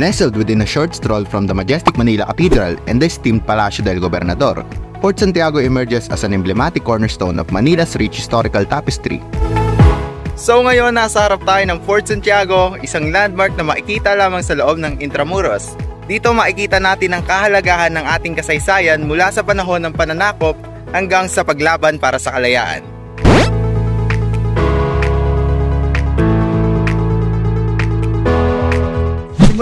Nestled within a short stroll from the majestic Manila Cathedral and the esteemed Palacio del Gobernador, Fort Santiago emerges as an emblematic cornerstone of Manila's rich historical tapestry. So ngayon, nasa harap tayo ng Fort Santiago, isang landmark na makikita lamang sa loob ng Intramuros. Dito makikita natin ang kahalagahan ng ating kasaysayan mula sa panahon ng pananakop hanggang sa paglaban para sa kalayaan.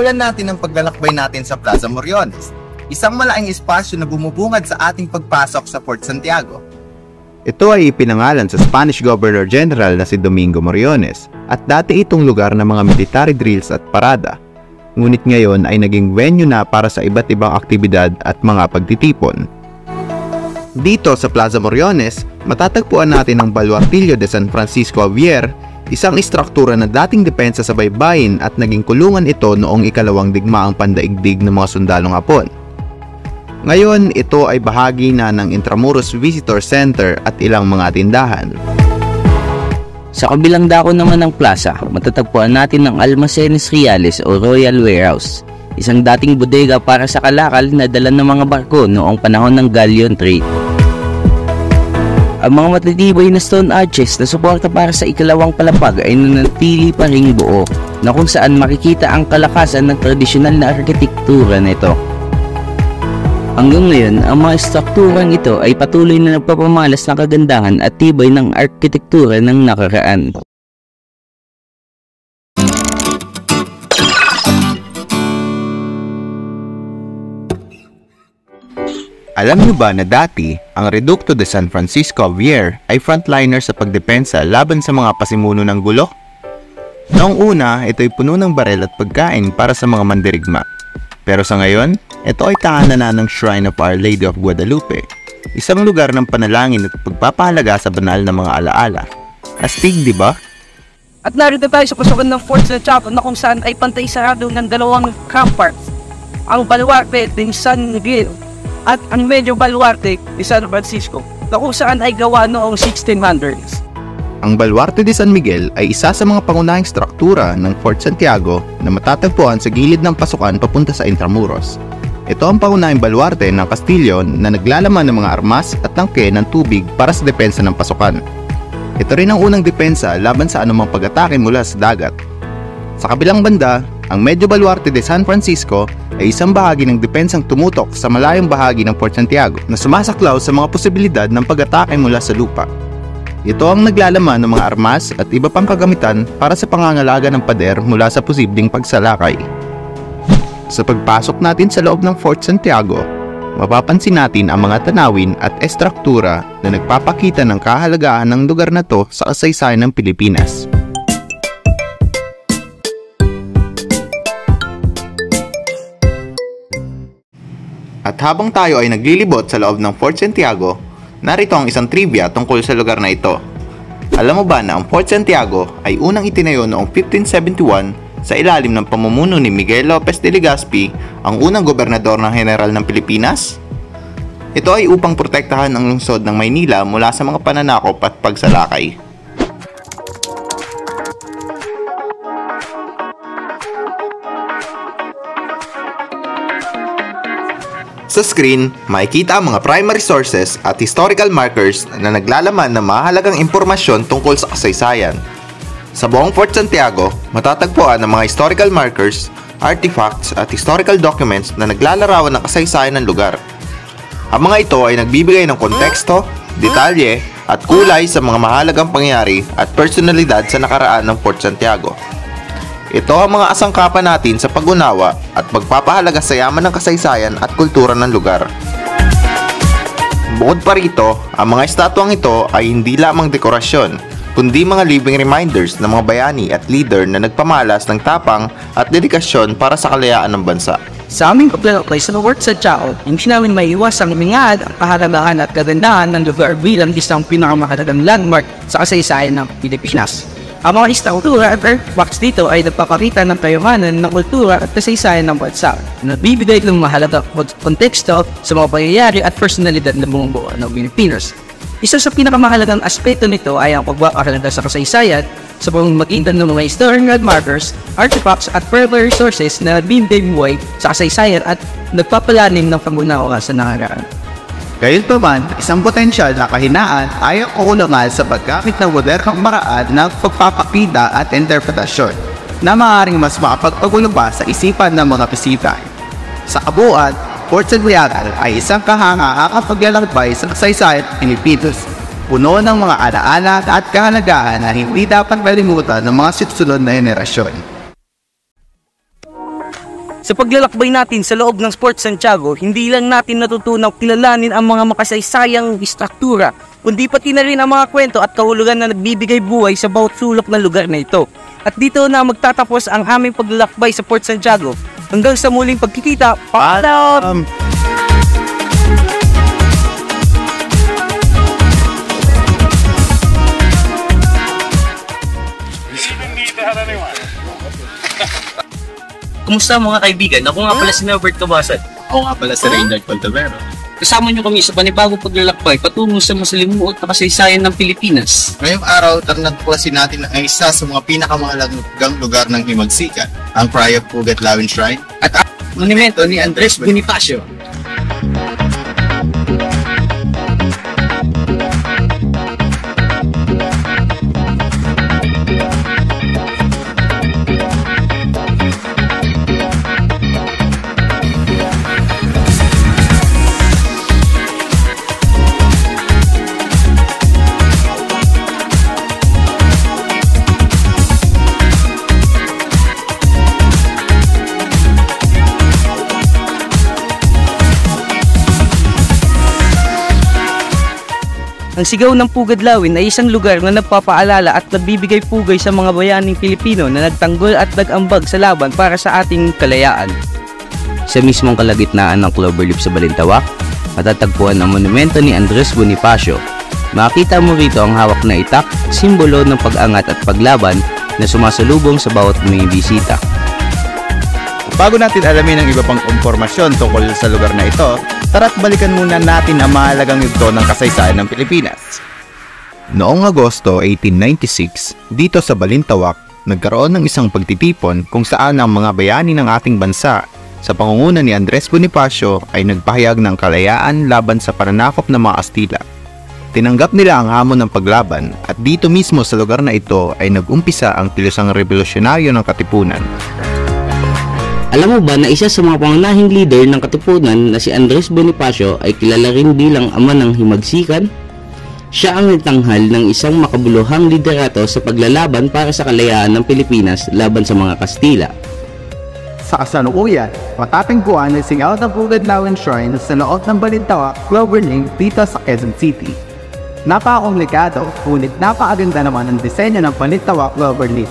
Simulan natin ang paglalakbay natin sa Plaza Moriones, isang malaking espasyo na bumubungad sa ating pagpasok sa Fort Santiago. Ito ay ipinangalan sa Spanish Governor General na si Domingo Moriones at dati itong lugar ng mga military drills at parada. Ngunit ngayon ay naging venue na para sa iba't ibang aktibidad at mga pagtitipon. Dito sa Plaza Moriones, matatagpuan natin ang Baluartillo de San Francisco Javier, isang istruktura na dating depensa sa baybayin at naging kulungan ito noong ikalawang digmaang pandaigdig ng mga sundalong Hapon. Ngayon, ito ay bahagi na ng Intramuros Visitor Center at ilang mga tindahan. Sa kabilang dako naman ng plaza, matatagpuan natin ang Almacenes Reales o Royal Warehouse, isang dating bodega para sa kalakal na dala ng mga barko noong panahon ng galleon trade. Ang mga matitibay na stone arches na suporta para sa ikalawang palapag ay nanatili pa ring buo, na kung saan makikita ang kalakasan ng tradisyonal na arkitektura nito. Hanggang ngayon, ang mga strukturang ito ay patuloy na nagpapamalas ng kagandahan at tibay ng arkitektura ng nakaraan. Alam niyo ba na dati, ang Reducto de San Francisco Javier ay frontliner sa pagdepensa laban sa mga pasimuno ng gulo? Noong una, ito ay puno ng barel at pagkain para sa mga mandirigma. Pero sa ngayon, ito ay tahanan na ng Shrine of Our Lady of Guadalupe, isang lugar ng panalangin at pagpapahalaga sa banal na mga alaala. Astig, di ba? At narito tayo sa pasukan ng Fort Santiago na kung saan ay pantay sarado ng dalawang ramparts, ang Baluarte de San Miguel at ang medyo baluarte ni San Francisco, na kung saan ay gawa noong 1600s. Ang Baluarte de San Miguel ay isa sa mga pangunahing struktura ng Fort Santiago na matatagpuan sa gilid ng pasukan papunta sa Intramuros. Ito ang pangunahing baluarte ng kastilyo na naglalaman ng mga armas at tangke ng tubig para sa depensa ng pasukan. Ito rin ang unang depensa laban sa anumang pag-atake mula sa dagat. Sa kabilang banda, ang Medyo Baluarte de San Francisco ay isang bahagi ng depensang tumutok sa malayong bahagi ng Fort Santiago na sumasaklaw sa mga posibilidad ng pag-atake mula sa lupa. Ito ang naglalaman ng mga armas at iba pang kagamitan para sa pangangalaga ng pader mula sa posibleng pagsalakay. Sa pagpasok natin sa loob ng Fort Santiago, mapapansin natin ang mga tanawin at estruktura na nagpapakita ng kahalagahan ng lugar na to sa kasaysayan ng Pilipinas. At habang tayo ay naglilibot sa loob ng Fort Santiago, narito ang isang trivia tungkol sa lugar na ito. Alam mo ba na ang Fort Santiago ay unang itinayo noong 1571 sa ilalim ng pamumuno ni Miguel Lopez de Legazpi, ang unang gobernador ng General ng Pilipinas? Ito ay upang protektahan ang lungsod ng Maynila mula sa mga pananakop at pagsalakay. Sa screen, makikita ang mga primary sources at historical markers na naglalaman ng mahalagang impormasyon tungkol sa kasaysayan. Sa buong Fort Santiago, matatagpuan ang mga historical markers, artifacts at historical documents na naglalarawan ng kasaysayan ng lugar. Ang mga ito ay nagbibigay ng konteksto, detalye at kulay sa mga mahalagang pangyayari at personalidad sa nakaraan ng Fort Santiago. Ito ang mga asangkapan natin sa pag-unawa at pagpapahalaga sa yaman ng kasaysayan at kultura ng lugar. Bukod pa rito, ang mga estatwang ito ay hindi lamang dekorasyon, kundi mga living reminders ng mga bayani at leader na nagpamalas ng tapang at dedikasyon para sa kalayaan ng bansa. Sa aming paglalakbay sa Fort Santiago, hindi namin maiiwasang lumingad ang kahalagahan at kagandahan ng lugar bilang isang pinakamahalagang landmark sa kasaysayan ng Pilipinas. Ang mga istruktura at artifacts dito ay nagpapakita ng kayamanan ng kultura at kasaysayan ng bansa, na nagbibigay ng mahalagang konteksto sa mga pangyayari at personalidad ng bumubuo ng Pilipinas. Isa sa pinakamahalagang aspeto nito ay ang pagpapahalaga sa kasaysayan sa pamamagitan ng mga historic landmarkers, artifacts at further resources na nagbibigay buhay sa kasaysayan at nagpapalalim ng pangunawa sa nakaraan. Gayunpaman, isang potensyal na kahinaan ay ang kakulangan sa paggamit ng modernong paraan ng pagpapakita at interpretasyon na maaaring mas makapagpagulo pa sa isipan ng mga bisita. Sa kabuuan, Fort Santiago ay isang kahanga-kapaglalakbay sa kasaysayan ng Pilipinas, puno ng mga alaala at kahalagahan na hindi dapat malimutan ng mga susunod na henerasyon. Sa paglalakbay natin sa loob ng Fort Santiago, hindi lang natin natutunaw kilalanin ang mga makasaysayang istruktura, kundi pati na rin ang mga kwento at kahulugan na nagbibigay buhay sa bawat sulok ng lugar na ito. At dito na magtatapos ang aming paglalakbay sa Fort Santiago. Hanggang sa muling pagkikita, paalam! Kumusta mga kaibigan? Ako nga pala si Norbert Cabasan. Ako nga pala si Reynald Paltavero. Kasama niyo kami sa panibagong paglalakbay patungo sa masalimuot na kasaysayan ng Pilipinas. Ngayong araw, tarnatuklasin natin ang isa sa mga pinakamahalagang lugar ng Himagsikan, ang Praia Pugat Lawin Shrine At ang monumento ni Andres Bonifacio. Ang sigaw ng Pugad Lawin ay isang lugar na nagpapaalala at nagbibigay pugay sa mga bayaning Pilipino na nagtanggol at nag-ambag sa laban para sa ating kalayaan. Sa mismong kalagitnaan ng Cloverleaf sa Balintawak, matatagpuan ang monumento ni Andres Bonifacio. Makita mo rito ang hawak na itak, simbolo ng pag-angat at paglaban na sumasalubong sa bawat bumibisita. Bago natin alamin ang iba pang impormasyon tungkol sa lugar na ito, tara't balikan muna natin ang mahalagang yugto ng kasaysayan ng Pilipinas. Noong Agosto 1896, dito sa Balintawak, nagkaroon ng isang pagtitipon kung saan ang mga bayani ng ating bansa sa pangunguna ni Andres Bonifacio ay nagpahayag ng kalayaan laban sa pananakop ng mga Kastila. Tinanggap nila ang hamon ng paglaban at dito mismo sa lugar na ito ay nag-umpisa ang kilusang revolusyonaryo ng Katipunan. Alam mo ba na isa sa mga pangunahing leader ng Katipunan na si Andres Bonifacio ay kilala rin bilang ama ng himagsikan? Siya ang nagtanghal ng isang makabuluhang liderato sa paglalaban para sa kalayaan ng Pilipinas laban sa mga Kastila. Sa kasalukuyan, matatagpuan ang singaw ng Pugad Lawin Shrine sa loob ng Balintawak, Cloverleaf dito sa Quezon City. Napakakomplikado, ngunit napakaganda naman ang disenyo ng Balintawak Cloverleaf.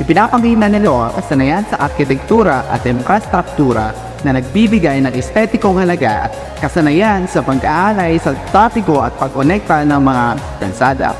Ipinapakita nila ang kasanayan sa arkitektura at infrastruktura na nagbibigay ng estetikong halaga at kasanayan sa pag-aalay sa trapiko at pag-konekta ng mga kansada.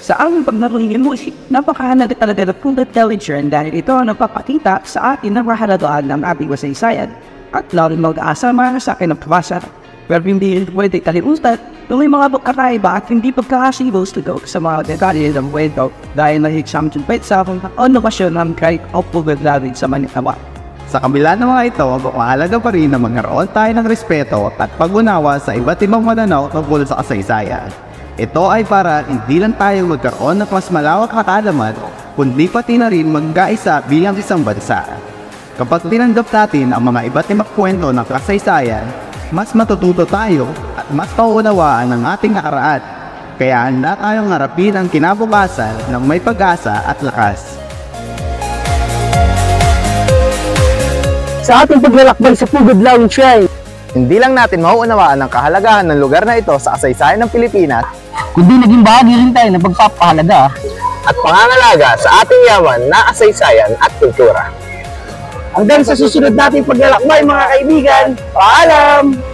Sa aming pagnaroon mo, napakahalaga talaga ng Pugad Lawin Shrine dahil ito ang nagpapakita sa atin ng mahalagaan ng ating kasaysayan at lalo mag-aasa para sa akin ng pabasa. Pero hindi pwede kalimutan kung may mga pagkakaiba at hindi pagkakasibo sa mga detalye ng kwento dahil na-examine sa kung okasyon ng kahit o Pugad Lawin sa Balintawak. Sa kabila ng mga ito, mahalaga pa rin na magkaroon tayo ng respeto at pag-unawa sa iba't ibang pananaw tungkol sa kasaysayan. Ito ay para hindi lang tayo magkaroon ng mas malawak na kaalaman, kundi pati na rin magkaisa bilang isang bansa. Kapag tinanggap natin ang mga iba't ibang kwento ng kasaysayan, mas matututo tayo at mas pauunawaan ang ating nakaraan. Kaya handa tayong harapin ang kinabukasan ng may pag-asa at lakas. Sa ating paglalakbay sa Pugad Lawin Shrine, Hindi lang natin mauunawaan ang kahalagahan ng lugar na ito sa kasaysayan ng Pilipinas, kundi naging bahagi rin tayo ng pagpapahalaga at pangangalaga sa ating yaman na kasaysayan at kultura. Hanggang sa susunod nating paglalakbay mga kaibigan, paalam!